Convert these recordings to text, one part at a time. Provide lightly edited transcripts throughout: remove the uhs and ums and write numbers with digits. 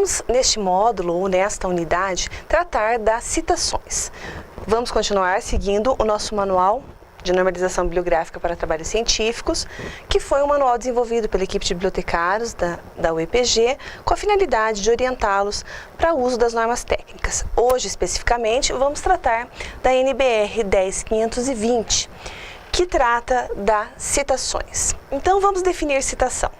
vamos, neste módulo ou nesta unidade, tratar das citações. Vamos continuar seguindo o nosso manual de normalização bibliográfica para trabalhos científicos, que foi um manual desenvolvido pela equipe de bibliotecários da UEPG, com a finalidade de orientá-los para o uso das normas técnicas. Hoje, especificamente, vamos tratar da NBR 10520, que trata das citações. Então, vamos definir citação.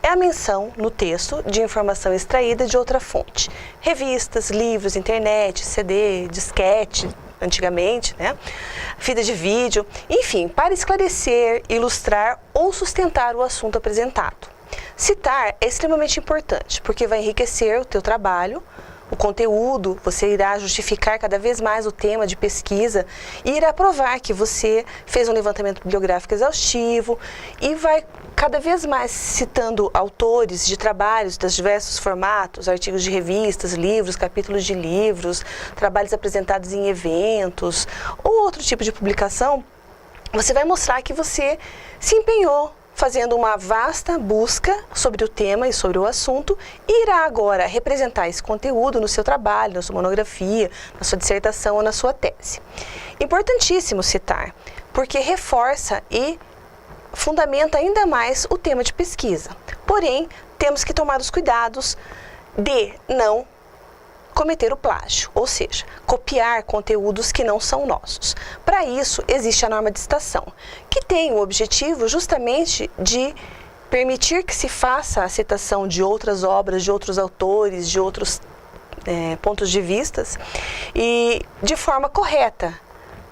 É a menção no texto de informação extraída de outra fonte. Revistas, livros, internet, CD, disquete, antigamente, né? Fita de vídeo, enfim, para esclarecer, ilustrar ou sustentar o assunto apresentado. Citar é extremamente importante, porque vai enriquecer o teu trabalho, o conteúdo, você irá justificar cada vez mais o tema de pesquisa e irá provar que você fez um levantamento bibliográfico exaustivo e vai cada vez mais citando autores de trabalhos dos diversos formatos, artigos de revistas, livros, capítulos de livros, trabalhos apresentados em eventos ou outro tipo de publicação. Você vai mostrar que você se empenhou fazendo uma vasta busca sobre o tema e sobre o assunto, e irá agora representar esse conteúdo no seu trabalho, na sua monografia, na sua dissertação ou na sua tese. Importantíssimo citar, porque reforça e fundamenta ainda mais o tema de pesquisa. Porém, temos que tomar os cuidados de não cometer o plágio, ou seja, copiar conteúdos que não são nossos. Para isso, existe a norma de citação, que tem o objetivo justamente de permitir que se faça a citação de outras obras, de outros autores, de outros pontos de vistas, e de forma correta,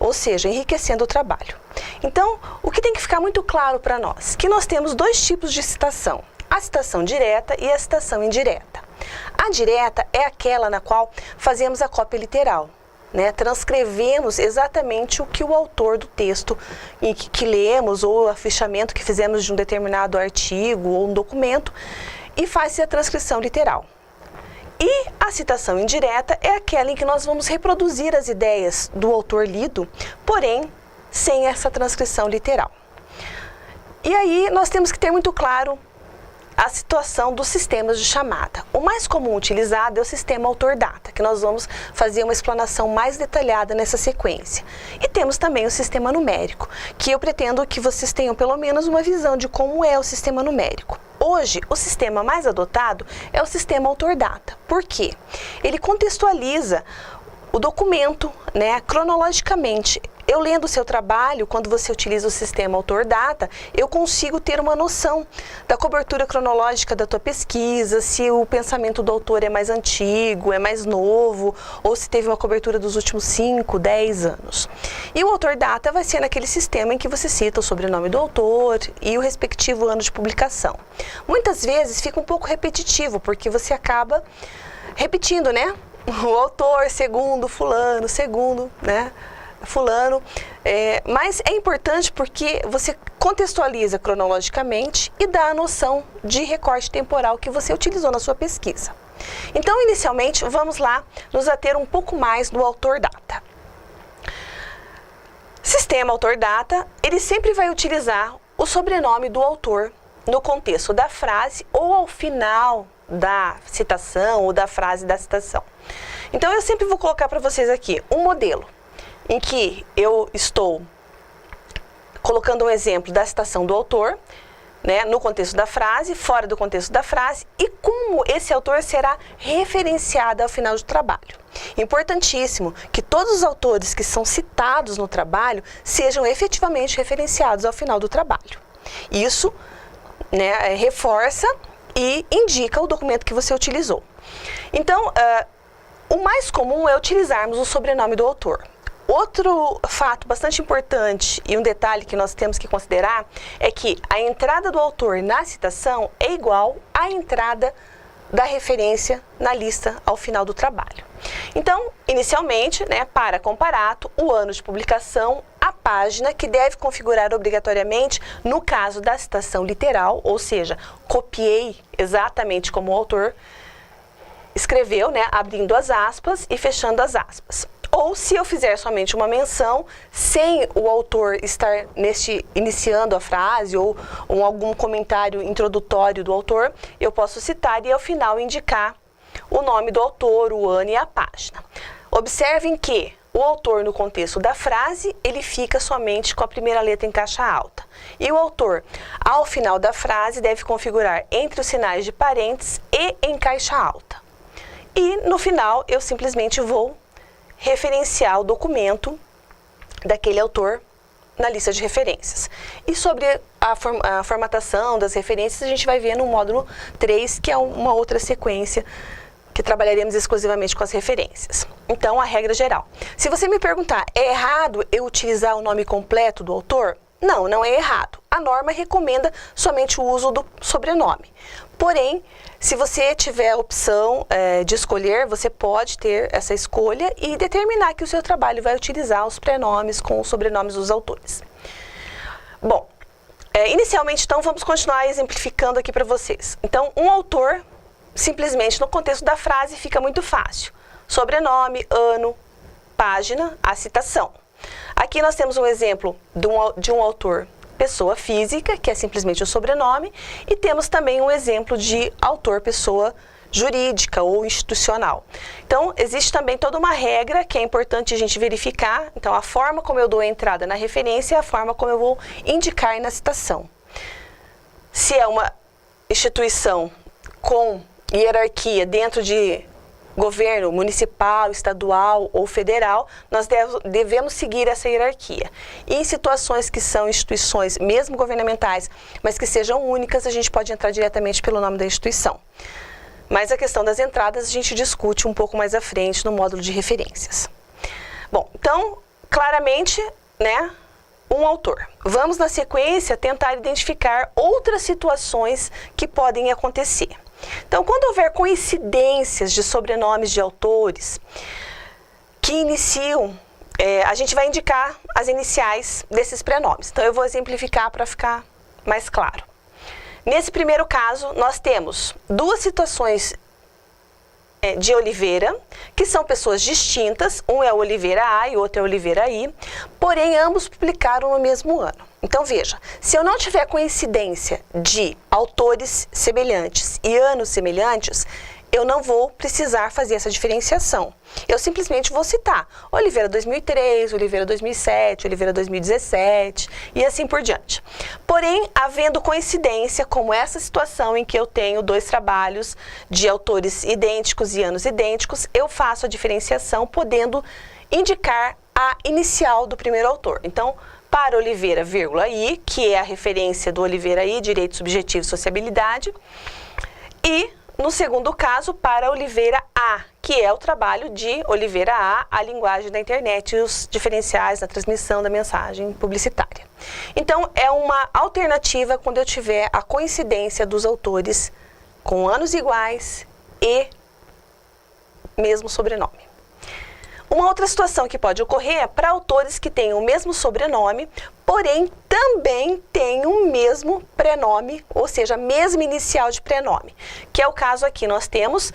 ou seja, enriquecendo o trabalho. Então, o que tem que ficar muito claro para nós? Que nós temos dois tipos de citação, a citação direta e a citação indireta. A direta é aquela na qual fazemos a cópia literal, né? Transcrevemos exatamente o que o autor do texto que lemos ou o afichamento que fizemos de um determinado artigo ou um documento e faz a transcrição literal. E a citação indireta é aquela em que nós vamos reproduzir as ideias do autor lido, porém sem essa transcrição literal. E aí nós temos que ter muito claro a situação dos sistemas de chamada. O mais comum utilizado é o sistema autor-data, que nós vamos fazer uma explanação mais detalhada nessa sequência. E temos também o sistema numérico, que eu pretendo que vocês tenham pelo menos uma visão de como é o sistema numérico. Hoje, o sistema mais adotado é o sistema autor-data. Por quê? Ele contextualiza o documento, né, cronologicamente. Eu lendo o seu trabalho, quando você utiliza o sistema autor-data, eu consigo ter uma noção da cobertura cronológica da tua pesquisa, se o pensamento do autor é mais antigo, é mais novo, ou se teve uma cobertura dos últimos 5, 10 anos. E o autor-data vai ser naquele sistema em que você cita o sobrenome do autor e o respectivo ano de publicação. Muitas vezes fica um pouco repetitivo, porque você acaba repetindo, né? O autor, segundo, fulano, né? Fulano, mas é importante porque você contextualiza cronologicamente e dá a noção de recorte temporal que você utilizou na sua pesquisa. Então, inicialmente, vamos lá nos ater um pouco mais do autor-data. Sistema autor-data, ele sempre vai utilizar o sobrenome do autor no contexto da frase ou ao final da citação ou da frase da citação. Então, eu sempre vou colocar para vocês aqui um modelo em que eu estou colocando um exemplo da citação do autor, né, no contexto da frase, fora do contexto da frase, e como esse autor será referenciado ao final do trabalho. Importantíssimo que todos os autores que são citados no trabalho sejam efetivamente referenciados ao final do trabalho. Isso, né, reforça e indica o documento que você utilizou. Então, o mais comum é utilizarmos o sobrenome do autor. Outro fato bastante importante e um detalhe que nós temos que considerar é que a entrada do autor na citação é igual à entrada da referência na lista ao final do trabalho. Então, inicialmente, né, para comparato, o ano de publicação, a página que deve configurar obrigatoriamente no caso da citação literal, ou seja, copiei exatamente como o autor escreveu, né, abrindo as aspas e fechando as aspas. Ou se eu fizer somente uma menção, sem o autor estar iniciando a frase ou algum comentário introdutório do autor, eu posso citar e ao final indicar o nome do autor, o ano e a página. Observem que o autor, no contexto da frase, ele fica somente com a primeira letra em caixa alta. E o autor, ao final da frase, deve configurar entre os sinais de parênteses e em caixa alta. E, no final, eu simplesmente vou referenciar o documento daquele autor na lista de referências. E sobre a formatação das referências, a gente vai ver no módulo 3, que é uma outra sequência que trabalharemos exclusivamente com as referências. Então, a regra geral. Se você me perguntar, é errado eu utilizar o nome completo do autor? Não, não é errado. A norma recomenda somente o uso do sobrenome. Porém, se você tiver a opção de escolher, você pode ter essa escolha e determinar que o seu trabalho vai utilizar os prenomes com os sobrenomes dos autores. Bom, inicialmente, então, vamos continuar exemplificando aqui para vocês. Então, um autor, simplesmente no contexto da frase, fica muito fácil. Sobrenome, ano, página, a citação. Aqui nós temos um exemplo de um autor pessoa física, que é simplesmente o sobrenome, e temos também um exemplo de autor pessoa jurídica ou institucional. Então, existe também toda uma regra que é importante a gente verificar. Então, a forma como eu dou a entrada na referência é a forma como eu vou indicar na citação. Se é uma instituição com hierarquia dentro de governo municipal, estadual ou federal, nós devemos seguir essa hierarquia. E em situações que são instituições, mesmo governamentais, mas que sejam únicas, a gente pode entrar diretamente pelo nome da instituição. Mas a questão das entradas a gente discute um pouco mais à frente no módulo de referências. Bom, então, claramente, né, um autor. Vamos, na sequência, tentar identificar outras situações que podem acontecer. Então, quando houver coincidências de sobrenomes de autores que iniciam, a gente vai indicar as iniciais desses prenomes. Então, eu vou exemplificar para ficar mais claro. Nesse primeiro caso, nós temos duas situações de Oliveira, que são pessoas distintas, um é Oliveira A e outro é Oliveira I, porém ambos publicaram no mesmo ano. Então veja, se eu não tiver coincidência de autores semelhantes e anos semelhantes, eu não vou precisar fazer essa diferenciação. Eu simplesmente vou citar Oliveira 2003, Oliveira 2007, Oliveira 2017 e assim por diante. Porém, havendo coincidência, como essa situação em que eu tenho dois trabalhos de autores idênticos e anos idênticos, eu faço a diferenciação podendo indicar a inicial do primeiro autor. Então, para Oliveira, vírgula, I, que é a referência do Oliveira I, Direito Subjetivo e Sociabilidade, e no segundo caso, para Oliveira A, que é o trabalho de Oliveira A linguagem da internet e os diferenciais na transmissão da mensagem publicitária. Então, é uma alternativa quando eu tiver a coincidência dos autores com anos iguais e mesmo sobrenome. Uma outra situação que pode ocorrer é para autores que têm o mesmo sobrenome, porém também têm o mesmo prenome, ou seja, a mesma inicial de prenome, que é o caso aqui. Nós temos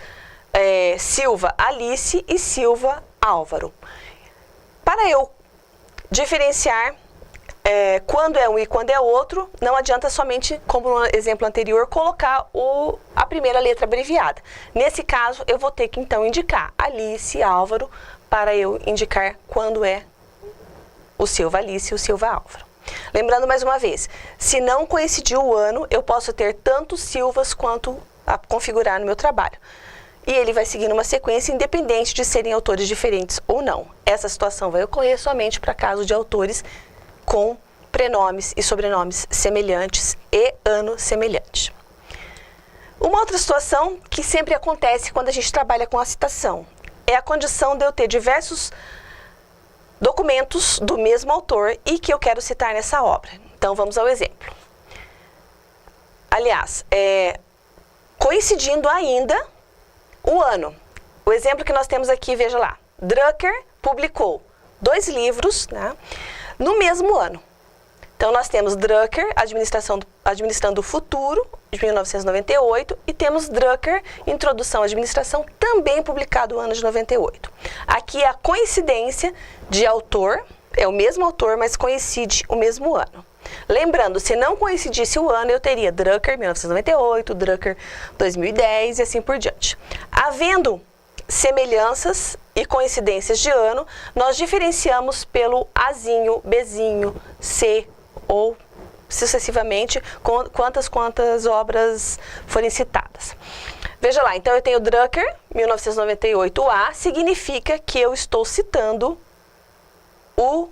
Silva Alice e Silva Álvaro. Para eu diferenciar quando é um e quando é outro, não adianta somente, como no exemplo anterior, colocar a primeira letra abreviada. Nesse caso, eu vou ter que então indicar Alice e Álvaro, para eu indicar quando é o Silva Alice e o Silva Álvaro. Lembrando mais uma vez, se não coincidir o ano, eu posso ter tanto Silvas quanto a configurar no meu trabalho. E ele vai seguir uma sequência independente de serem autores diferentes ou não. Essa situação vai ocorrer somente para caso de autores com prenomes e sobrenomes semelhantes e ano semelhante. Uma outra situação que sempre acontece quando a gente trabalha com a citação é a condição de eu ter diversos documentos do mesmo autor e que eu quero citar nessa obra. Então, vamos ao exemplo. Aliás, coincidindo ainda o ano. O exemplo que nós temos aqui, veja lá. Drucker publicou 2 livros, né, no mesmo ano. Então, nós temos Drucker, Administrando o Futuro, de 1998, e temos Drucker, Introdução à Administração, também publicado no ano de 98. Aqui a coincidência de autor, é o mesmo autor, mas coincide o mesmo ano. Lembrando, se não coincidisse o ano, eu teria Drucker 1998, Drucker 2010 e assim por diante. Havendo semelhanças e coincidências de ano, nós diferenciamos pelo Azinho, Bzinho, C ou sucessivamente quantas obras forem citadas. Veja lá, então eu tenho Drucker 1998A, significa que eu estou citando o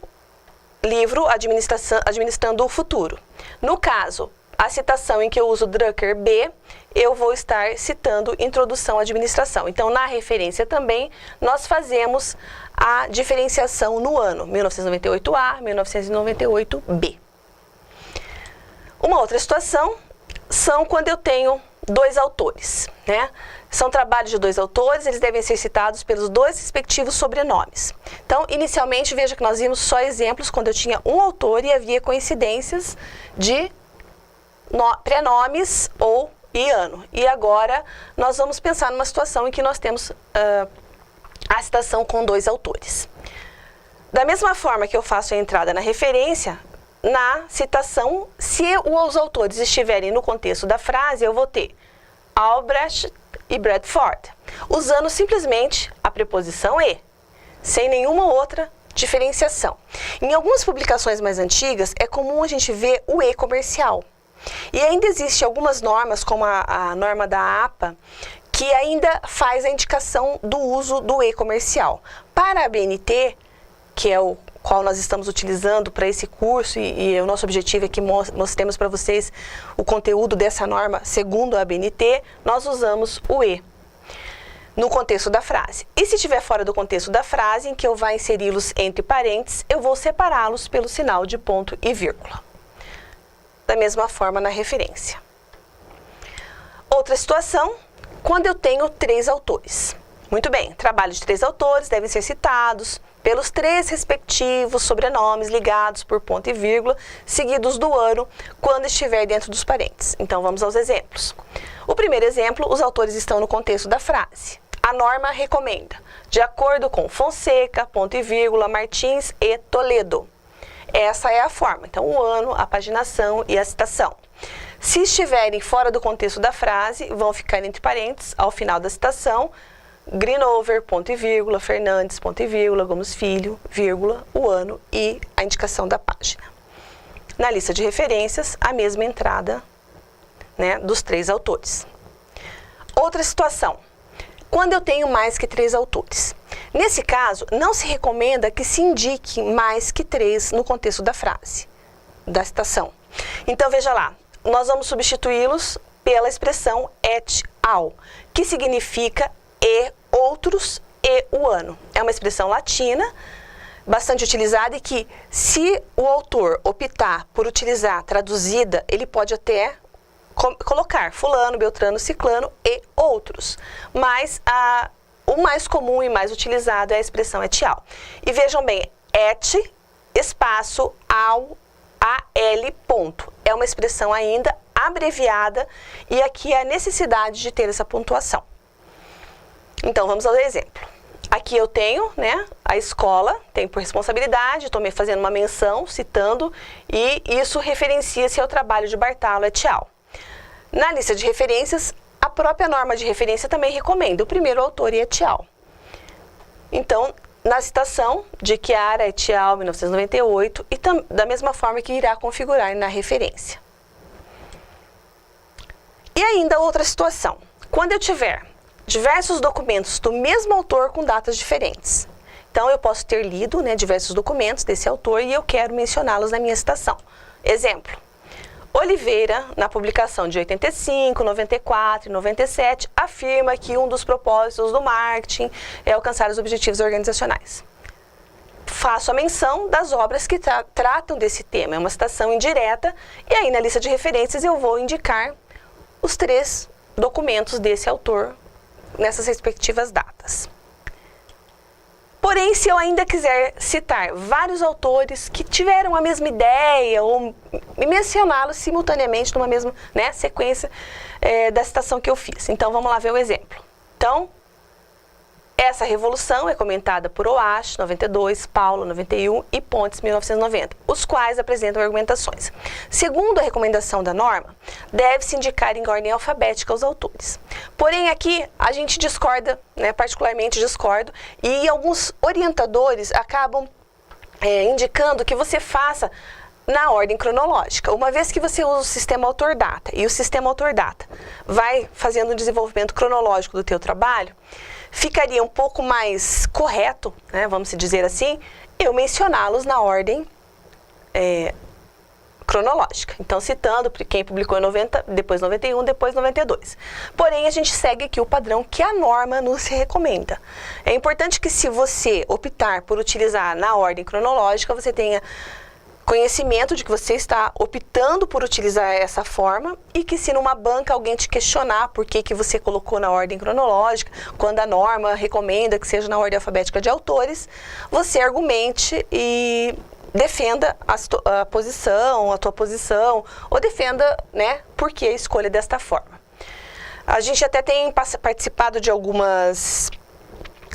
livro Administrando o Futuro. No caso, a citação em que eu uso Drucker B, eu vou estar citando Introdução à Administração. Então, na referência também, nós fazemos a diferenciação no ano, 1998A, 1998B. Uma outra situação são quando eu tenho dois autores, né? São trabalhos de dois autores, eles devem ser citados pelos dois respectivos sobrenomes. Então, inicialmente, veja que nós vimos só exemplos quando eu tinha um autor e havia coincidências de prenomes e ano. E agora, nós vamos pensar numa situação em que nós temos a citação com dois autores. Da mesma forma que eu faço a entrada na referência, na citação, se os autores estiverem no contexto da frase, eu vou ter Albrecht e Bradford, usando simplesmente a preposição e, sem nenhuma outra diferenciação. Em algumas publicações mais antigas, é comum a gente ver o e comercial. E ainda existe algumas normas, como a norma da APA, que ainda faz a indicação do uso do e comercial. Para a ABNT, que é o qual nós estamos utilizando para esse curso, e o nosso objetivo é que mostremos para vocês o conteúdo dessa norma segundo a ABNT, nós usamos o e no contexto da frase. E se estiver fora do contexto da frase, em que eu vá inseri-los entre parênteses, eu vou separá-los pelo sinal de ponto e vírgula. Da mesma forma na referência. Outra situação, quando eu tenho três autores. Muito bem, trabalho de três autores devem ser citados pelos três respectivos sobrenomes ligados por ponto e vírgula, seguidos do ano, quando estiver dentro dos parênteses. Então, vamos aos exemplos. O primeiro exemplo, os autores estão no contexto da frase. A norma recomenda, de acordo com Fonseca, ponto e vírgula, Martins e Toledo. Essa é a forma. Então, o ano, a paginação e a citação. Se estiverem fora do contexto da frase, vão ficar entre parênteses, ao final da citação, Greenover, ponto e vírgula, Fernandes, ponto e vírgula, Gomes Filho, vírgula, o ano e a indicação da página. Na lista de referências, a mesma entrada, né, dos três autores. Outra situação, quando eu tenho mais que três autores. Nesse caso, não se recomenda que se indique mais que três no contexto da frase, da citação. Então, veja lá, nós vamos substituí-los pela expressão et al, que significa e outros e o ano. É uma expressão latina, bastante utilizada e que, se o autor optar por utilizar traduzida, ele pode até colocar fulano, beltrano, ciclano e outros. Mas o mais comum e mais utilizado é a expressão et al. E vejam bem, et, espaço, al, ponto. É uma expressão ainda abreviada e aqui há necessidade de ter essa pontuação. Então, vamos ao exemplo. Aqui eu tenho, né, a escola, tem por responsabilidade, estou fazendo uma menção, citando, e isso referencia-se ao trabalho de Bartalo et al. Na lista de referências, a própria norma de referência também recomenda o primeiro autor e et al. Então, na citação de Chiara et al. 1998, e da mesma forma que irá configurar na referência. E ainda outra situação, quando eu tiver diversos documentos do mesmo autor com datas diferentes. Então, eu posso ter lido, né, diversos documentos desse autor e eu quero mencioná-los na minha citação. Exemplo, Oliveira, na publicação de 85, 94 e 97, afirma que um dos propósitos do marketing é alcançar os objetivos organizacionais. Faço a menção das obras que tratam desse tema, é uma citação indireta, e aí na lista de referências eu vou indicar os três documentos desse autor nessas respectivas datas. Porém, se eu ainda quiser citar vários autores que tiveram a mesma ideia ou mencioná-los simultaneamente numa mesma, né, sequência da citação que eu fiz. Então, vamos lá ver o exemplo. Então, Essa revolução é comentada por Oash, 92, Paula, 91 e Pontes, 1990, os quais apresentam argumentações. Segundo a recomendação da norma, deve-se indicar em ordem alfabética os autores. Porém, aqui a gente discorda, né, particularmente discordo, e alguns orientadores acabam indicando que você faça na ordem cronológica. Uma vez que você usa o sistema autor-data e o sistema autor-data vai fazendo um desenvolvimento cronológico do teu trabalho, ficaria um pouco mais correto, né, vamos dizer assim, eu mencioná-los na ordem cronológica. Então, citando quem publicou em 90, depois 91, depois 92. Porém, a gente segue aqui o padrão que a norma nos recomenda. É importante que, se você optar por utilizar na ordem cronológica, você tenha conhecimento de que você está optando por utilizar essa forma e que, se numa banca alguém te questionar por que você colocou na ordem cronológica, quando a norma recomenda que seja na ordem alfabética de autores, você argumente e defenda a tua posição, ou defenda, né, por que a escolha desta forma. A gente até tem participado de algumas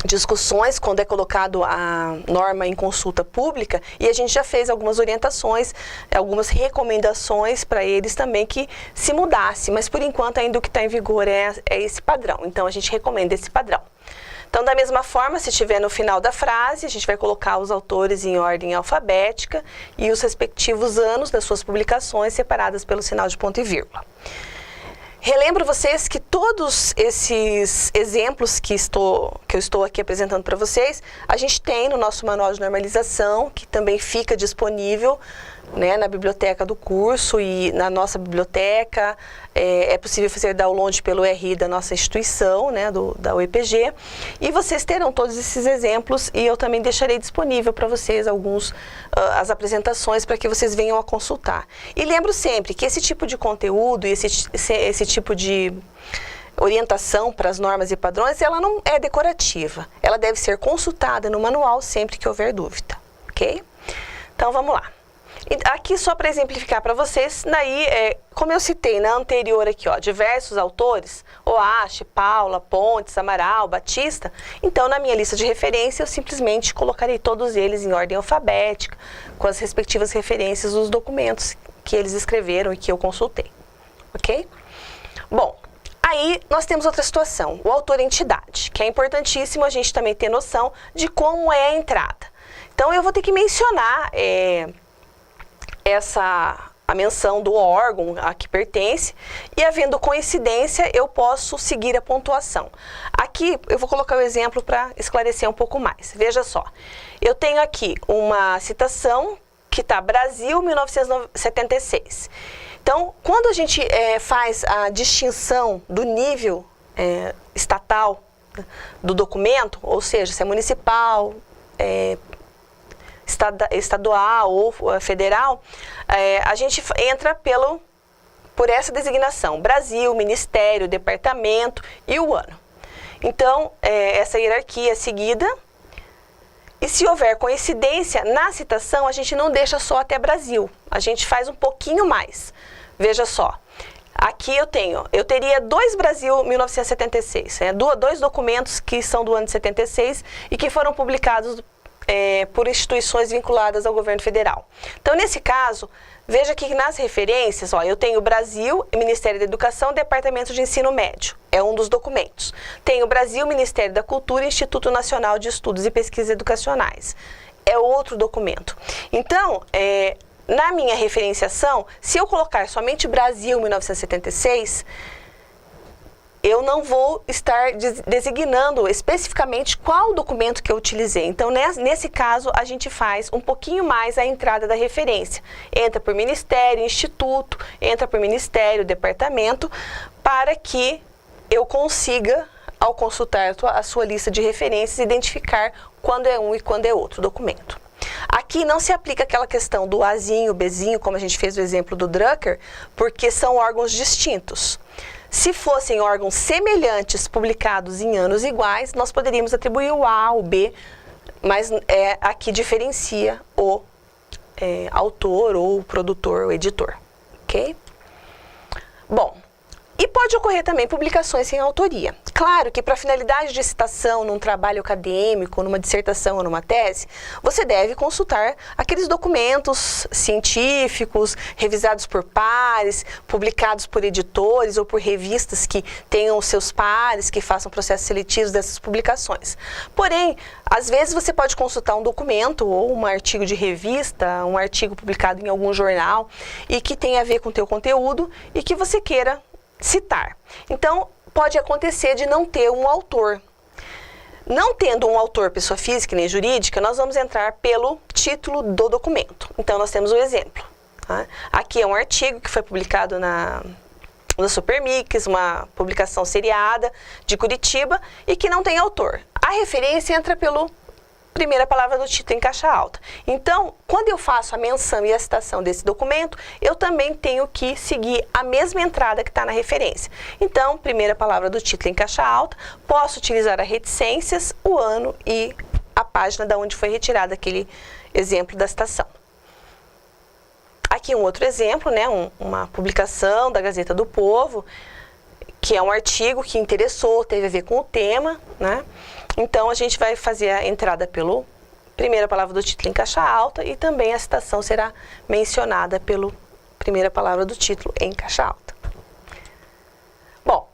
discussões quando é colocado a norma em consulta pública, e a gente já fez algumas orientações, algumas recomendações para eles também que se mudasse, mas por enquanto ainda o que está em vigor é esse padrão, então a gente recomenda esse padrão. Então, da mesma forma, se estiver no final da frase, a gente vai colocar os autores em ordem alfabética e os respectivos anos das suas publicações separadas pelo sinal de ponto e vírgula. Relembro vocês que todos esses exemplos que eu estou aqui apresentando para vocês, a gente tem no nosso manual de normalização, que também fica disponível, né, na biblioteca do curso e na nossa biblioteca. É possível fazer download pelo RI da nossa instituição, né, da UEPG, e vocês terão todos esses exemplos, e eu também deixarei disponível para vocês as apresentações para que vocês venham a consultar. E lembro sempre que esse tipo de conteúdo e esse tipo de orientação para as normas e padrões, ela não é decorativa, ela deve ser consultada no manual sempre que houver dúvida, ok? Então vamos lá. Aqui, só para exemplificar para vocês, como eu citei na anterior aqui, ó, diversos autores, Oash, Paula, Pontes, Amaral, Batista, então na minha lista de referência eu simplesmente colocarei todos eles em ordem alfabética, com as respectivas referências dos documentos que eles escreveram e que eu consultei, ok? Bom, aí nós temos outra situação, o autor-entidade, que é importantíssimo a gente também ter noção de como é a entrada. Então eu vou ter que mencionar a menção do órgão a que pertence, e havendo coincidência, eu posso seguir a pontuação. Aqui, eu vou colocar o exemplo para esclarecer um pouco mais. Veja só, eu tenho aqui uma citação que está Brasil, 1976. Então, quando a gente faz a distinção do nível estatal do documento, ou seja, se é municipal, estadual ou federal, a gente entra por essa designação, Brasil, Ministério, Departamento e o ano. Então, essa hierarquia é seguida, e se houver coincidência na citação, a gente não deixa só até Brasil, a gente faz um pouquinho mais. Veja só, aqui eu teria dois Brasil 1976, dois documentos que são do ano de 76 e que foram publicados por instituições vinculadas ao governo federal. Então, nesse caso, veja que nas referências, ó, eu tenho Brasil, Ministério da Educação, Departamento de Ensino Médio, é um dos documentos. Tenho Brasil, Ministério da Cultura, Instituto Nacional de Estudos e Pesquisas Educacionais, é outro documento. Então, na minha referenciação, se eu colocar somente Brasil 1976, eu não vou estar designando especificamente qual documento que eu utilizei. Então, nesse caso, a gente faz um pouquinho mais a entrada da referência. Entra por Ministério, Instituto, entra por Ministério, Departamento, para que eu consiga, ao consultar a sua lista de referências, identificar quando é um e quando é outro documento. Aqui não se aplica aquela questão do Azinho, Bzinho, como a gente fez o exemplo do Drucker, porque são órgãos distintos. Se fossem órgãos semelhantes publicados em anos iguais, nós poderíamos atribuir o A, o B, mas aqui diferencia o autor, ou o produtor, o editor, ok? Bom, e pode ocorrer também publicações sem autoria. Claro que para finalidade de citação num trabalho acadêmico, numa dissertação ou numa tese, você deve consultar aqueles documentos científicos, revisados por pares, publicados por editores ou por revistas que tenham os seus pares, que façam processos seletivos dessas publicações. Porém, às vezes você pode consultar um documento ou um artigo de revista, um artigo publicado em algum jornal e que tenha a ver com o teu conteúdo e que você queira citar. Então, pode acontecer de não ter um autor. Não tendo um autor, pessoa física nem jurídica, nós vamos entrar pelo título do documento. Então, nós temos um exemplo. Tá? Aqui é um artigo que foi publicado na Supermix, uma publicação seriada de Curitiba e que não tem autor. A referência entra pelo primeira palavra do título em caixa alta. Então, quando eu faço a menção e a citação desse documento, eu também tenho que seguir a mesma entrada que está na referência. Então, primeira palavra do título em caixa alta, posso utilizar as reticências, o ano e a página da onde foi retirado aquele exemplo da citação. Aqui um outro exemplo, né, uma publicação da Gazeta do Povo, que é um artigo que interessou, teve a ver com o tema, né? Então, a gente vai fazer a entrada pelo primeira palavra do título em caixa alta e também a citação será mencionada pela primeira palavra do título em caixa alta. Bom,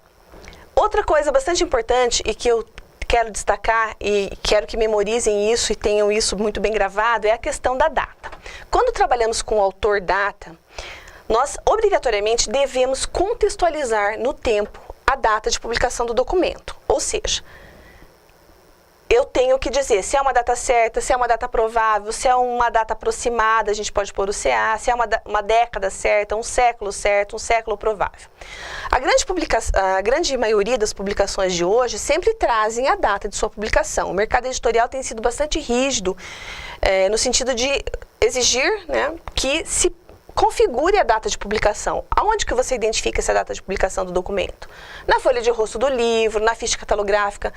outra coisa bastante importante e que eu quero destacar e quero que memorizem isso e tenham isso muito bem gravado é a questão da data. Quando trabalhamos com o autor-data, nós obrigatoriamente devemos contextualizar no tempo a data de publicação do documento, ou seja, eu tenho que dizer se é uma data certa, se é uma data provável, se é uma data aproximada, a gente pode pôr o CA, se é uma década certa, um século provável. A grande maioria das publicações de hoje sempre trazem a data de sua publicação. O mercado editorial tem sido bastante rígido, no sentido de exigir, né, que se configure a data de publicação. Aonde que você identifica essa data de publicação do documento? Na folha de rosto do livro, na ficha catalográfica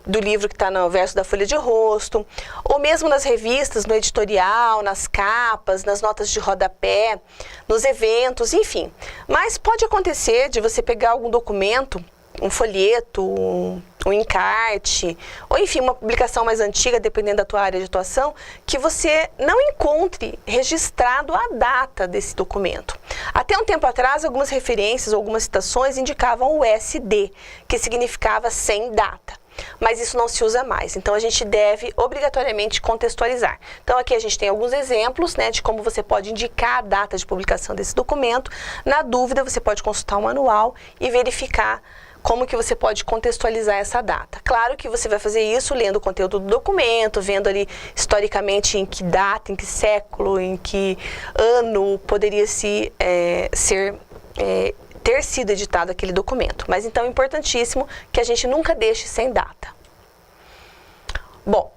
do livro que está no verso da folha de rosto, ou mesmo nas revistas, no editorial, nas capas, nas notas de rodapé, nos eventos, enfim. Mas pode acontecer de você pegar algum documento, um folheto, um encarte, ou enfim, uma publicação mais antiga, dependendo da tua área de atuação, que você não encontre registrado a data desse documento. Até um tempo atrás, algumas referências, algumas citações indicavam o SD, que significava sem data. Mas isso não se usa mais, então a gente deve obrigatoriamente contextualizar. Então aqui a gente tem alguns exemplos, né, de como você pode indicar a data de publicação desse documento. Na dúvida, você pode consultar o manual e verificar como que você pode contextualizar essa data. Claro que você vai fazer isso lendo o conteúdo do documento, vendo ali historicamente em que data, em que século, em que ano poderia ter sido editado aquele documento. Mas então é importantíssimo que a gente nunca deixe sem data. Bom,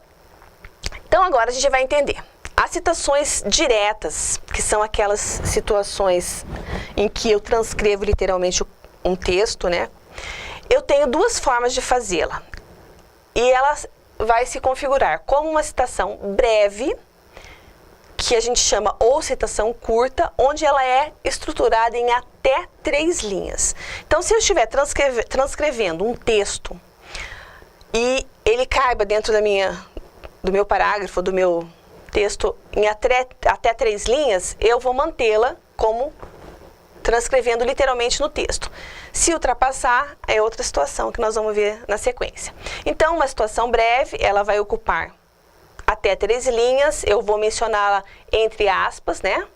então agora a gente vai entender. As citações diretas, que são aquelas situações em que eu transcrevo literalmente um texto, né? Eu tenho duas formas de fazê-la. E ela vai se configurar como uma citação breve, que a gente chama ou citação curta, onde ela é estruturada em até 3 linhas. Então, se eu estiver transcrevendo um texto e ele caiba dentro do meu parágrafo, do meu texto, em até 3 linhas, eu vou mantê-la como transcrevendo literalmente no texto. Se ultrapassar, é outra situação que nós vamos ver na sequência. Então, uma situação breve, ela vai ocupar até 3 linhas, eu vou mencioná-la entre aspas, né?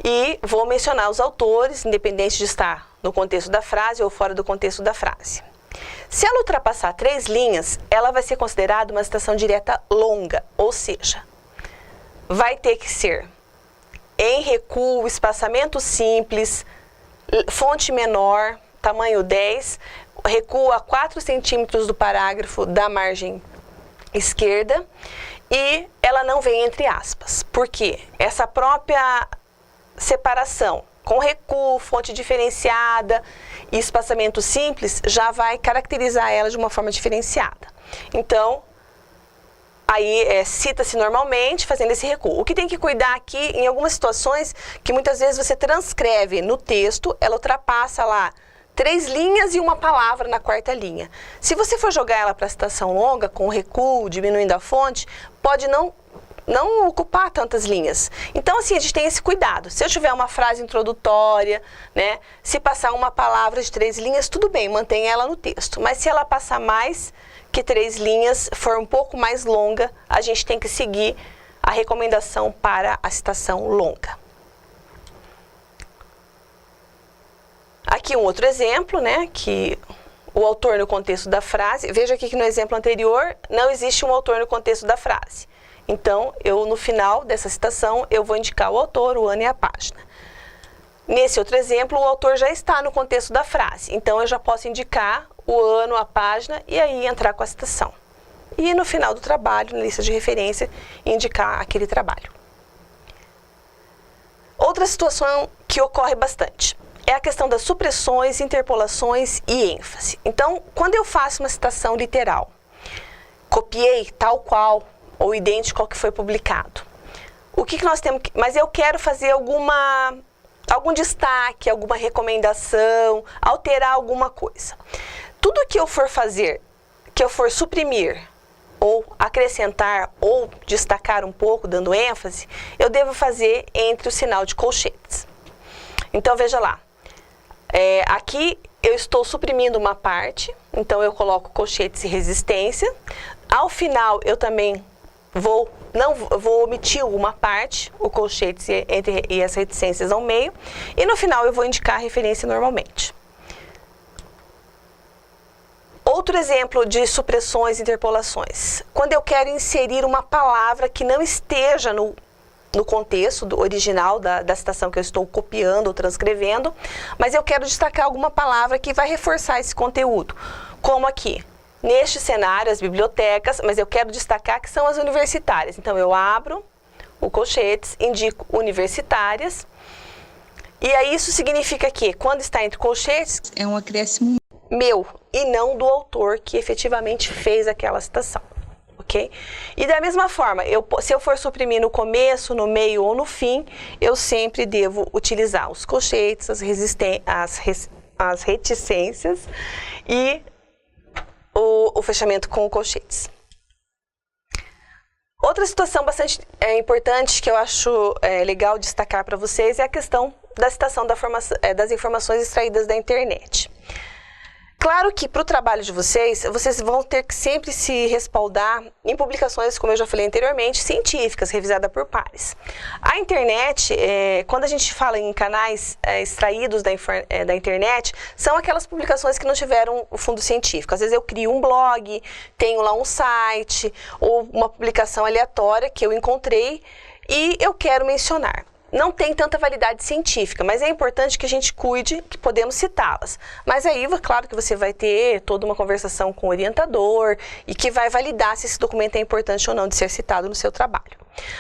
E vou mencionar os autores, independente de estar no contexto da frase ou fora do contexto da frase. Se ela ultrapassar 3 linhas, ela vai ser considerada uma citação direta longa, ou seja, vai ter que ser em recuo, espaçamento simples, fonte menor, tamanho 10, recuo a 4 centímetros do parágrafo da margem esquerda e ela não vem entre aspas. Por quê? Essa própria separação com recuo, fonte diferenciada e espaçamento simples já vai caracterizar ela de uma forma diferenciada. Então, aí cita-se normalmente fazendo esse recuo. O que tem que cuidar aqui em algumas situações que muitas vezes você transcreve no texto, ela ultrapassa lá 3 linhas e uma palavra na 4ª linha. Se você for jogar ela para citação longa, com recuo, diminuindo a fonte, pode não ocupar tantas linhas. Então, assim, a gente tem esse cuidado. Se eu tiver uma frase introdutória, né, se passar uma palavra de 3 linhas, tudo bem, mantenha ela no texto. Mas se ela passar mais que 3 linhas, for um pouco mais longa, a gente tem que seguir a recomendação para a citação longa. Aqui um outro exemplo, né, que o autor no contexto da frase. Veja aqui que no exemplo anterior não existe um autor no contexto da frase. Então, no final dessa citação, eu vou indicar o autor, o ano e a página. Nesse outro exemplo, o autor já está no contexto da frase. Então, eu já posso indicar o ano, a página e aí entrar com a citação. E no final do trabalho, na lista de referência, indicar aquele trabalho. Outra situação que ocorre bastante é a questão das supressões, interpolações e ênfase. Então, quando eu faço uma citação literal, copiei tal qual ou idêntico ao que foi publicado, o que nós temos que... Mas eu quero fazer algum destaque, alguma recomendação, alterar alguma coisa. Tudo que eu for fazer, que eu for suprimir, ou acrescentar, ou destacar um pouco, dando ênfase, eu devo fazer entre o sinal de colchetes. Então, veja lá. Aqui eu estou suprimindo uma parte, então eu coloco colchetes e resistência. Ao final, eu também vou omitir uma parte, o colchetes e as reticências ao meio. E no final, eu vou indicar a referência normalmente. Outro exemplo de supressões e interpolações. Quando eu quero inserir uma palavra que não esteja no contexto original da citação que eu estou copiando ou transcrevendo, mas eu quero destacar alguma palavra que vai reforçar esse conteúdo. Como aqui, neste cenário, as bibliotecas, mas eu quero destacar que são as universitárias. Então, eu abro o colchetes, indico universitárias, e aí isso significa que, quando está entre colchetes, é um acréscimo meu e não do autor que efetivamente fez aquela citação. Okay? E da mesma forma, se eu for suprimir no começo, no meio ou no fim, eu sempre devo utilizar os colchetes, as reticências e o fechamento com colchetes. Outra situação bastante importante que eu acho legal destacar para vocês é a questão da citação das informações extraídas da internet. Claro que para o trabalho de vocês vão ter que sempre se respaldar em publicações, como eu já falei anteriormente, científicas, revisadas por pares. A internet, quando a gente fala em canais extraídos da internet, são aquelas publicações que não tiveram o fundo científico. Às vezes eu crio um blog, tenho lá um site, ou uma publicação aleatória que eu encontrei e eu quero mencionar. Não tem tanta validade científica, mas é importante que a gente cuide que podemos citá-las. Mas aí, claro que você vai ter toda uma conversação com o orientador e que vai validar se esse documento é importante ou não de ser citado no seu trabalho.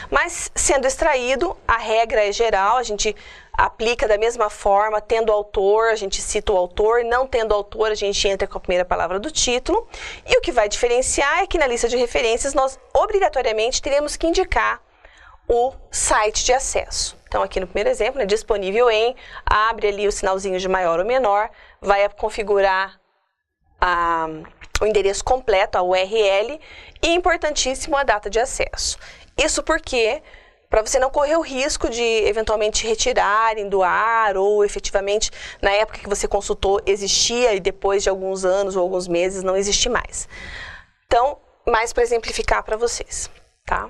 Mas, sendo extraído, a regra é geral, a gente aplica da mesma forma, tendo autor, a gente cita o autor, não tendo autor, a gente entra com a primeira palavra do título. E o que vai diferenciar é que na lista de referências nós obrigatoriamente teremos que indicar o site de acesso. Então, aqui no primeiro exemplo, é disponível em, abre ali o sinalzinho de maior ou menor, vai configurar o endereço completo, a URL, e importantíssimo a data de acesso. Isso porque, para você não correr o risco de eventualmente retirarem do ar ou efetivamente na época que você consultou existia e depois de alguns anos ou alguns meses não existe mais. Então, mais para exemplificar para vocês, tá?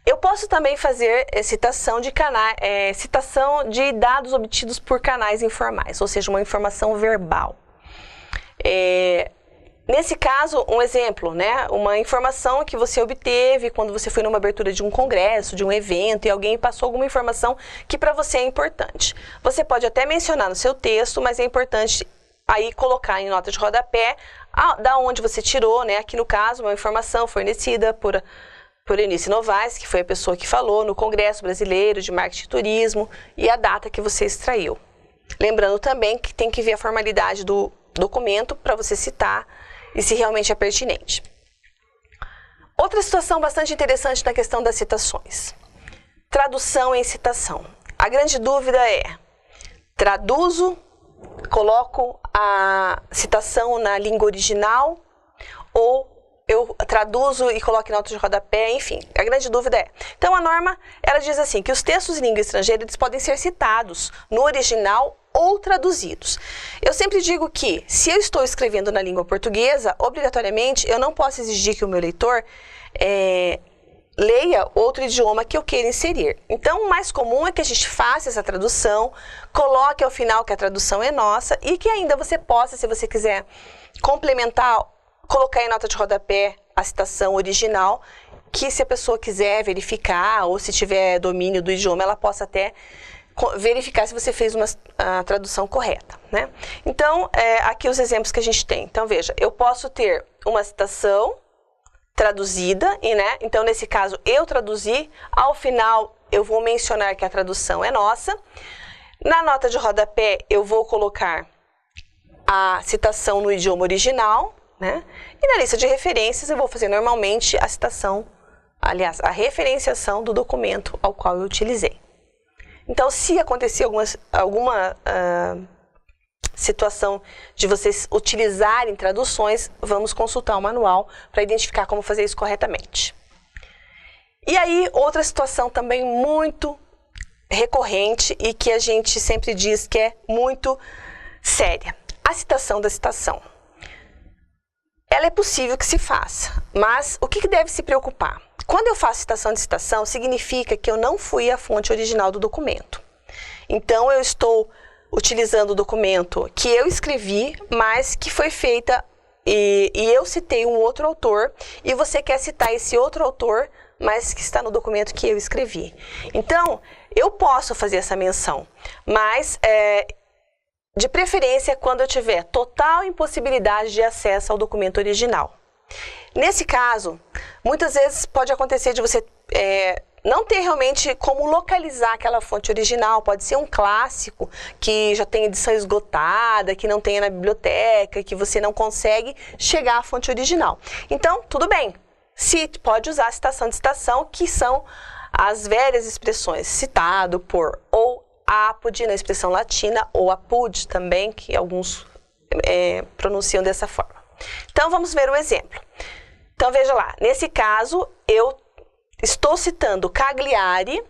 Eu posso também fazer citação de dados obtidos por canais informais, ou seja, uma informação verbal. Nesse caso, um exemplo, né? Uma informação que você obteve quando você foi numa abertura de um congresso, de um evento, e alguém passou alguma informação que para você é importante. Você pode até mencionar no seu texto, mas é importante aí colocar em nota de rodapé da onde você tirou, né? Aqui no caso, uma informação fornecida por Eunice Novaes, que foi a pessoa que falou no Congresso Brasileiro de Marketing e Turismo, e a data que você extraiu. Lembrando também que tem que ver a formalidade do documento para você citar e se realmente é pertinente. Outra situação bastante interessante na questão das citações. Tradução em citação. A grande dúvida é, traduzo coloco a citação na língua original ou eu traduzo e coloco em nota de rodapé, enfim, a grande dúvida é. Então, a norma, ela diz assim, que os textos em língua estrangeira, eles podem ser citados no original ou traduzidos. Eu sempre digo que, se eu estou escrevendo na língua portuguesa, obrigatoriamente, eu não posso exigir que o meu leitor leia outro idioma que eu queira inserir. Então, o mais comum é que a gente faça essa tradução, coloque ao final que a tradução é nossa e que ainda você possa, se você quiser complementar, colocar em nota de rodapé a citação original, que se a pessoa quiser verificar ou se tiver domínio do idioma, ela possa até verificar se você fez uma tradução correta, né? Então, aqui os exemplos que a gente tem. Então, veja, eu posso ter uma citação traduzida, né? Então, nesse caso, eu traduzi, ao final eu vou mencionar que a tradução é nossa. Na nota de rodapé, eu vou colocar a citação no idioma original, né? E na lista de referências eu vou fazer normalmente a citação, aliás, a referenciação do documento ao qual eu utilizei. Então, se acontecer alguma situação de vocês utilizarem traduções, vamos consultar o manual para identificar como fazer isso corretamente. E aí, outra situação também muito recorrente e que a gente sempre diz que é muito séria. A citação da citação. Ela é possível que se faça, mas o que deve se preocupar? Quando eu faço citação de citação, significa que eu não fui à fonte original do documento. Então, eu estou utilizando o documento que eu escrevi, mas que foi feita e eu citei um outro autor e você quer citar esse outro autor, mas que está no documento que eu escrevi. Então, eu posso fazer essa menção, mas de preferência quando eu tiver total impossibilidade de acesso ao documento original. Nesse caso, muitas vezes pode acontecer de você não ter realmente como localizar aquela fonte original. Pode ser um clássico que já tem edição esgotada, que não tenha na biblioteca, que você não consegue chegar à fonte original. Então, tudo bem. Se pode usar a citação de citação, que são as velhas expressões citado por ou apud na expressão latina, ou apud também, que alguns pronunciam dessa forma. Então, vamos ver um exemplo. Então, veja lá, nesse caso, eu estou citando Cagliari,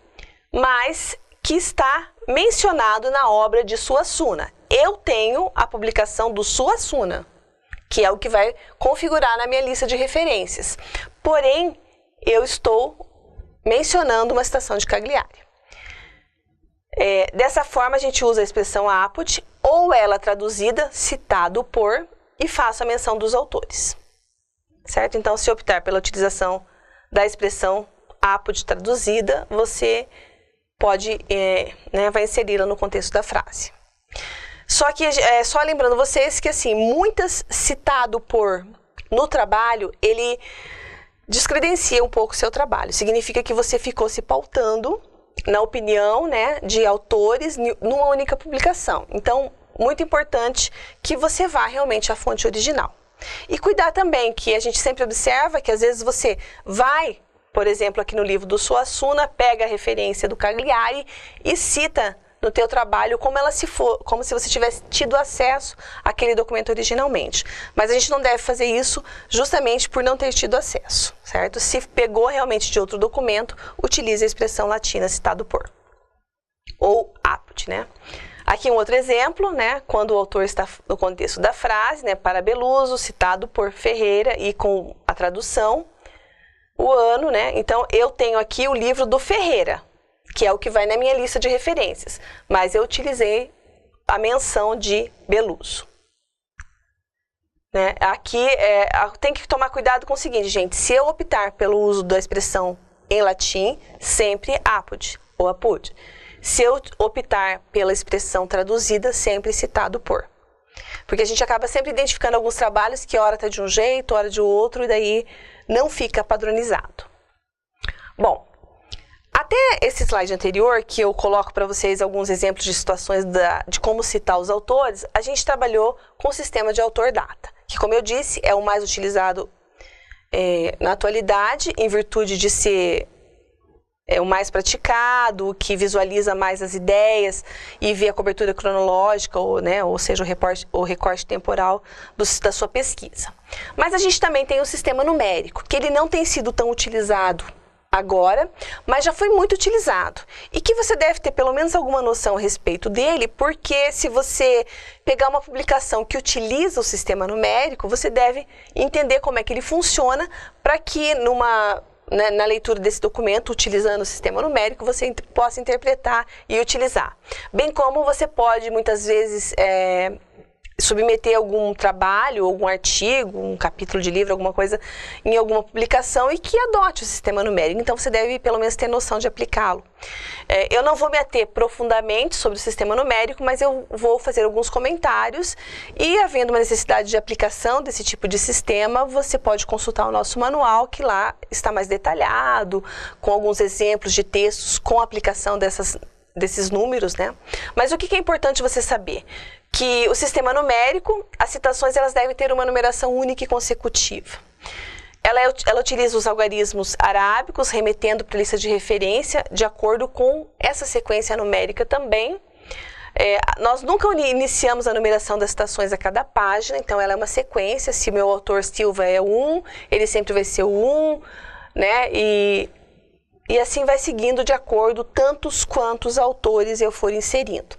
mas que está mencionado na obra de Suassuna. Eu tenho a publicação do Suassuna, que é o que vai configurar na minha lista de referências. Porém, eu estou mencionando uma citação de Cagliari. Dessa forma, a gente usa a expressão apud, ou ela traduzida, citado por, e faço a menção dos autores. Certo? Então, se optar pela utilização da expressão apud traduzida, você pode, vai inseri-la no contexto da frase. Só que, só lembrando vocês que, assim, muitas citado por no trabalho, ele descredencia um pouco o seu trabalho. Significa que você ficou se pautando na opinião, né, de autores numa única publicação. Então, muito importante que você vá realmente à fonte original. E cuidar também que a gente sempre observa que às vezes você vai, por exemplo, aqui no livro do Suassuna, pega a referência do Cagliari e cita no teu trabalho como se você tivesse tido acesso àquele documento originalmente. Mas a gente não deve fazer isso justamente por não ter tido acesso, certo? Se pegou realmente de outro documento, utilize a expressão latina citado por, ou apud, né? Aqui um outro exemplo, né? Quando o autor está no contexto da frase, né? Para Beluso, citado por Ferreira e com a tradução, o ano, né? Então, eu tenho aqui o livro do Ferreira, que é o que vai na minha lista de referências, mas eu utilizei a menção de Beluso. Né? Aqui, tem que tomar cuidado com o seguinte, gente, se eu optar pelo uso da expressão em latim, sempre apud ou apud. Se eu optar pela expressão traduzida, sempre citado por. Porque a gente acaba sempre identificando alguns trabalhos que hora está de um jeito, hora de outro, e daí não fica padronizado. Bom, até esse slide anterior, que eu coloco para vocês alguns exemplos de situações de como citar os autores, a gente trabalhou com o sistema de autor-data, que, como eu disse, é o mais utilizado na atualidade, em virtude de ser é o mais praticado, o que visualiza mais as ideias e vê a cobertura cronológica, ou seja, o recorte temporal da sua pesquisa. Mas a gente também tem o sistema numérico, que ele não tem sido tão utilizado agora, mas já foi muito utilizado. E que você deve ter pelo menos alguma noção a respeito dele, porque se você pegar uma publicação que utiliza o sistema numérico, você deve entender como é que ele funciona para que na leitura desse documento, utilizando o sistema numérico, você possa interpretar e utilizar. Bem como você pode, muitas vezes, submeter algum trabalho, algum artigo, um capítulo de livro, alguma coisa em alguma publicação e que adote o sistema numérico. Então, você deve, pelo menos, ter noção de aplicá-lo. Eu não vou me ater profundamente sobre o sistema numérico, mas eu vou fazer alguns comentários e, havendo uma necessidade de aplicação desse tipo de sistema, você pode consultar o nosso manual, que lá está mais detalhado, com alguns exemplos de textos com a aplicação desses números, né? Mas o que é importante você saber? Que o sistema numérico, as citações, elas devem ter uma numeração única e consecutiva. Ela utiliza os algarismos arábicos, remetendo para a lista de referência, de acordo com essa sequência numérica também. Nós nunca iniciamos a numeração das citações a cada página, então ela é uma sequência. Se meu autor Silva é 1, ele sempre vai ser o 1, né? E assim vai seguindo de acordo tantos quantos autores eu for inserindo.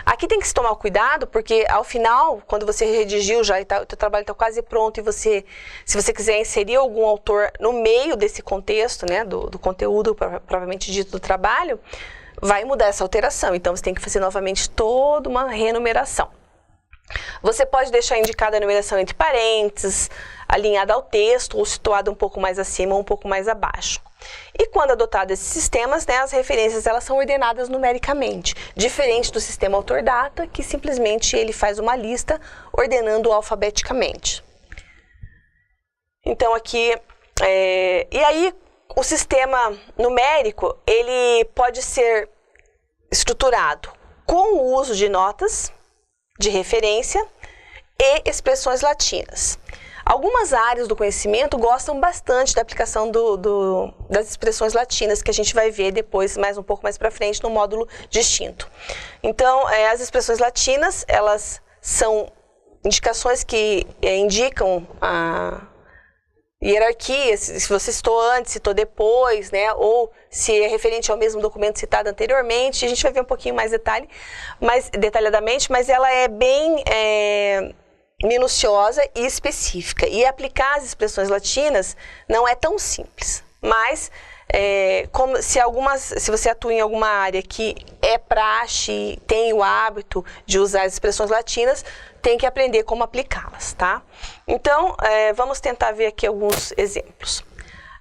Aqui tem que se tomar cuidado, porque ao final, quando você redigiu já, o teu trabalho está quase pronto e se você quiser inserir algum autor no meio desse contexto, né, do conteúdo propriamente dito do trabalho, vai mudar essa alteração. Então, você tem que fazer novamente toda uma renumeração. Você pode deixar indicada a numeração entre parênteses, alinhada ao texto ou situada um pouco mais acima ou um pouco mais abaixo. E quando adotado esses sistemas, né, as referências elas são ordenadas numericamente, diferente do sistema autor-data, que simplesmente ele faz uma lista ordenando alfabeticamente. Então aqui, e aí o sistema numérico, ele pode ser estruturado com o uso de notas de referência e expressões latinas. Algumas áreas do conhecimento gostam bastante da aplicação das expressões latinas, que a gente vai ver depois, um pouco mais para frente, no módulo distinto. Então, as expressões latinas, elas são indicações que indicam a hierarquia, se você citou antes, citou depois, né? Ou se é referente ao mesmo documento citado anteriormente. A gente vai ver um pouquinho mais detalhadamente, mas ela é bem minuciosa e específica. E aplicar as expressões latinas não é tão simples. Mas, se você atua em alguma área que é praxe, tem o hábito de usar as expressões latinas, tem que aprender como aplicá-las, tá? Então, vamos tentar ver aqui alguns exemplos.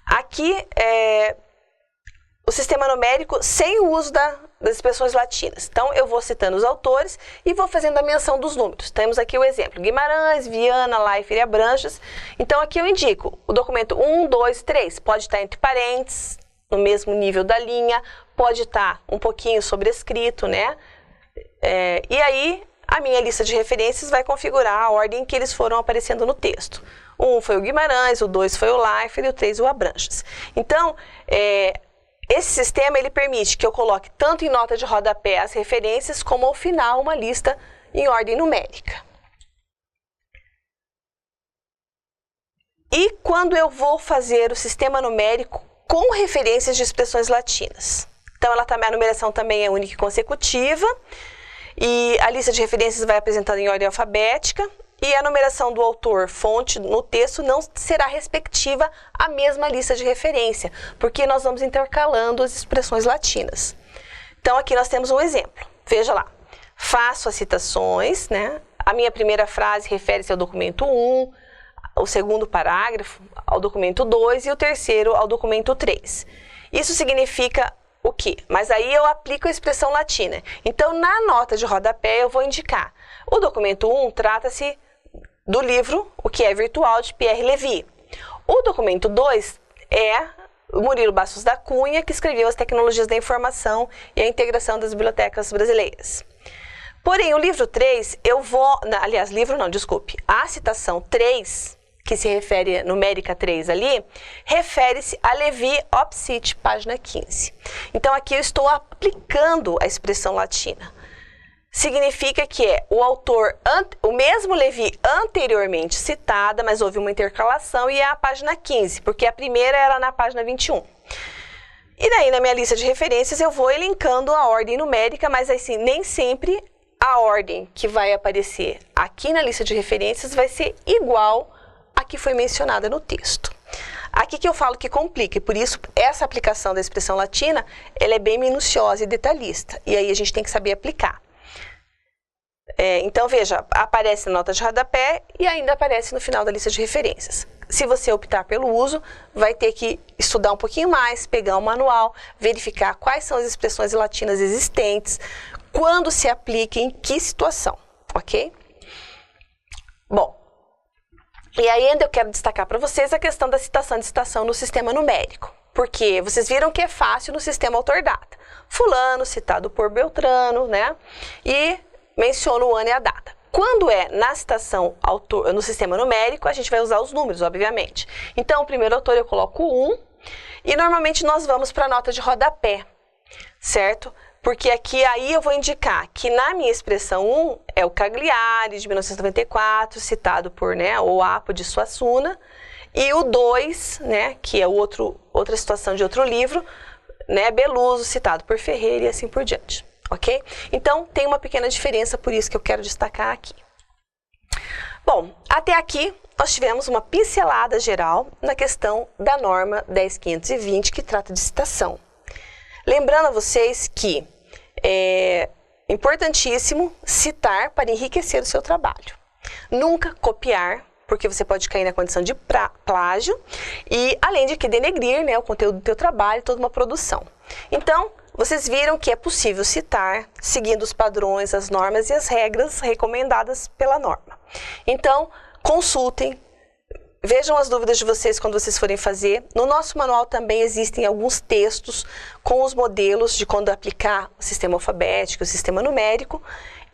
Aqui, o sistema numérico sem o uso das expressões latinas. Então, eu vou citando os autores e vou fazendo a menção dos números. Temos aqui o exemplo: Guimarães, Viana, Leifert e Abranches. Então, aqui eu indico o documento 1, 2, 3. Pode estar entre parênteses, no mesmo nível da linha, pode estar um pouquinho sobrescrito, né? E aí, a minha lista de referências vai configurar a ordem que eles foram aparecendo no texto. O 1 foi o Guimarães, o 2 foi o Leifert e o 3 o Abranches. Então, esse sistema ele permite que eu coloque tanto em nota de rodapé as referências, como ao final uma lista em ordem numérica. E quando eu vou fazer o sistema numérico com referências de expressões latinas? Então, a numeração também é única e consecutiva, e a lista de referências vai apresentada em ordem alfabética, e a numeração do autor, fonte, no texto não será respectiva à mesma lista de referência, porque nós vamos intercalando as expressões latinas. Então, aqui nós temos um exemplo. Veja lá. Faço as citações, né? A minha primeira frase refere-se ao documento 1, o segundo parágrafo ao documento 2 e o terceiro ao documento 3. Isso significa o quê? Mas aí eu aplico a expressão latina. Então, na nota de rodapé, eu vou indicar. O documento 1 trata-se do livro O que é Virtual, de Pierre Levy. O documento 2 é o Murilo Bastos da Cunha, que escreveu As Tecnologias da Informação e a Integração das Bibliotecas Brasileiras. Porém, o livro 3, a citação 3, que se refere numérica 3 ali, refere-se a Levi Opsit, página 15. Então aqui eu estou aplicando a expressão latina. Significa que é o autor, o mesmo Levi anteriormente citada, mas houve uma intercalação e é a página 15, porque a primeira era na página 21. E daí na minha lista de referências eu vou elencando a ordem numérica, mas assim, nem sempre a ordem que vai aparecer aqui na lista de referências vai ser igual a que foi mencionada no texto. Aqui que eu falo que complica, e por isso essa aplicação da expressão latina, ela é bem minuciosa e detalhista, e aí a gente tem que saber aplicar. Então veja, aparece na nota de rodapé e ainda aparece no final da lista de referências. Se você optar pelo uso, vai ter que estudar um pouquinho mais, pegar um manual, verificar quais são as expressões latinas existentes, quando se aplica, em que situação, ok? Bom, e aí ainda eu quero destacar para vocês a questão da citação e dictação no sistema numérico, porque vocês viram que é fácil no sistema autor-data. Fulano citado por Beltrano, né? E menciona o ano e a data. Quando é na citação no sistema numérico, a gente vai usar os números, obviamente. Então, o primeiro autor eu coloco 1 e normalmente nós vamos para a nota de rodapé, certo? Porque aqui aí eu vou indicar que na minha expressão 1 é o Cagliari, de 1994, citado por o Apo de Suassuna, e o 2, que é outra situação de outro livro, Beluso, citado por Ferreira e assim por diante. Ok? Então, tem uma pequena diferença, por isso que eu quero destacar aqui. Bom, até aqui nós tivemos uma pincelada geral na questão da norma 10.520, que trata de citação. Lembrando a vocês que é importantíssimo citar para enriquecer o seu trabalho. Nunca copiar, porque você pode cair na condição de plágio, e além de que denegrir o conteúdo do teu trabalho, toda uma produção. Então, vocês viram que é possível citar, seguindo os padrões, as normas e as regras recomendadas pela norma. Então, consultem, vejam as dúvidas de vocês quando vocês forem fazer. No nosso manual também existem alguns textos com os modelos de quando aplicar o sistema alfabético, o sistema numérico.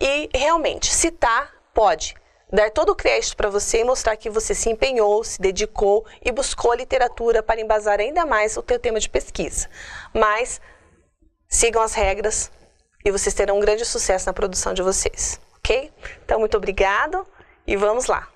E, realmente, citar pode dar todo o crédito para você e mostrar que você se empenhou, se dedicou e buscou a literatura para embasar ainda mais o teu tema de pesquisa. Mas sigam as regras e vocês terão um grande sucesso na produção de vocês, ok? Então, muito obrigado e vamos lá!